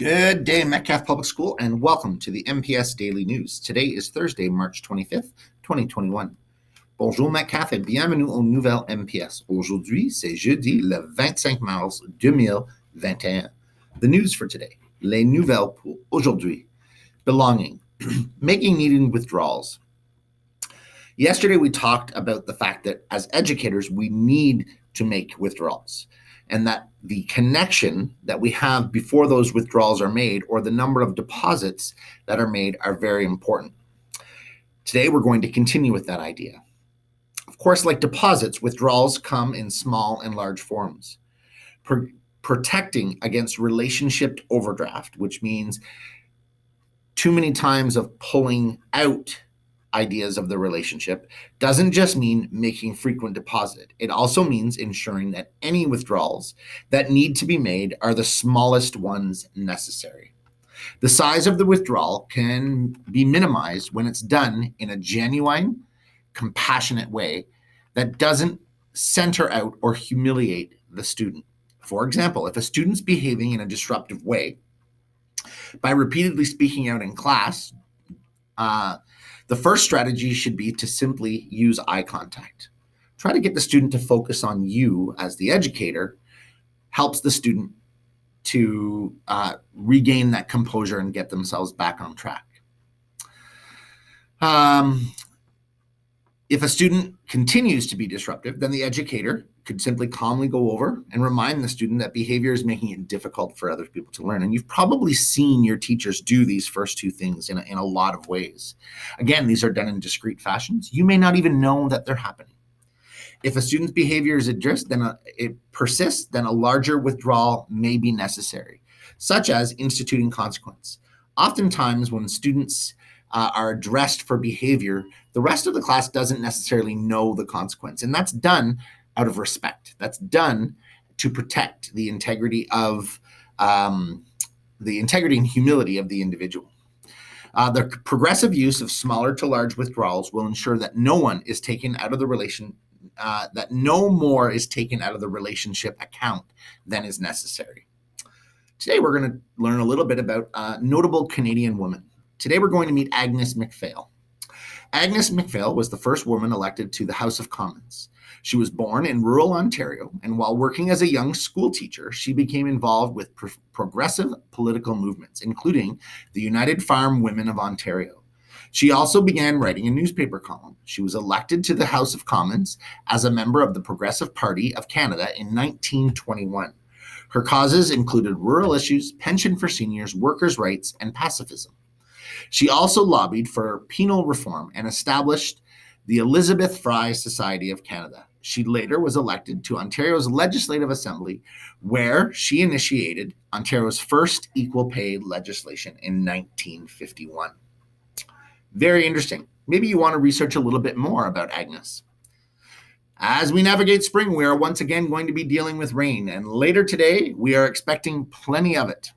Good day, Metcalf Public School, and welcome to the MPS Daily News. Today is Thursday, March 25th, 2021. Bonjour, Metcalf, et bienvenue aux nouvelles MPS. Aujourd'hui, c'est jeudi, le 25 mars 2021. The news for today. Les nouvelles pour aujourd'hui. Belonging. Making needed withdrawals. Yesterday, we talked about the fact that as educators, we need to make withdrawals, and that the connection that we have before those withdrawals are made, or the number of deposits that are made, are very important. Today, we're going to continue with that idea. Of course, like deposits, withdrawals come in small and large forms. Protecting against relationship overdraft, which means too many times of pulling out ideas of the relationship, doesn't just mean making frequent deposit. It also means ensuring that any withdrawals that need to be made are the smallest ones necessary. The size of the withdrawal can be minimized when it's done in a genuine, compassionate way that doesn't center out or humiliate the student. For example, if a student's behaving in a disruptive way by repeatedly speaking out in class, the first strategy should be to simply use eye contact. Try to get the student to focus on you as the educator. Helps the student to regain that composure and get themselves back on track. If a student continues to be disruptive, then the educator could simply calmly go over and remind the student that behavior is making it difficult for other people to learn. And you've probably seen your teachers do these first two things in a lot of ways. Again, these are done in discrete fashions. You may not even know that they're happening. If a student's behavior is addressed, then it persists, then a larger withdrawal may be necessary, such as instituting consequence. Oftentimes, when students are addressed for behavior, the rest of the class doesn't necessarily know the consequence. And that's done out of respect. That's done to protect the integrity of and humility of the individual. The progressive use of smaller to large withdrawals will ensure that no more is taken out of the relationship account than is necessary. Today, we're going to learn a little bit about notable Canadian women. Today, we're going to meet Agnes McPhail. Agnes McPhail was the first woman elected to the House of Commons. She was born in rural Ontario, and while working as a young school teacher, she became involved with progressive political movements, including the United Farm Women of Ontario. She also began writing a newspaper column. She was elected to the House of Commons as a member of the Progressive Party of Canada in 1921. Her causes included rural issues, pension for seniors, workers' rights, and pacifism. She also lobbied for penal reform and established the Elizabeth Fry Society of Canada. She later was elected to Ontario's Legislative Assembly, where she initiated Ontario's first equal pay legislation in 1951. Very interesting. Maybe you want to research a little bit more about Agnes. As we navigate spring, we are once again going to be dealing with rain, and later today, we are expecting plenty of it.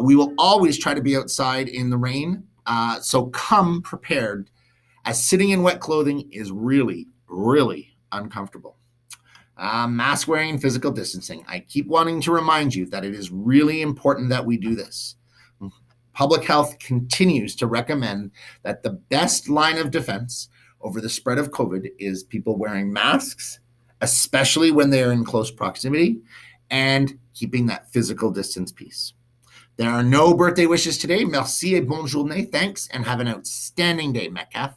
We will always try to be outside in the rain, so come prepared, as sitting in wet clothing is really, really uncomfortable. Mask wearing and physical distancing. I keep wanting to remind you that it is really important that we do this. Public health continues to recommend that the best line of defense over the spread of COVID is people wearing masks, especially when they are in close proximity, and keeping that physical distance piece. There are no birthday wishes today. Merci et bonne journée. Thanks, and have an outstanding day, Metcalf.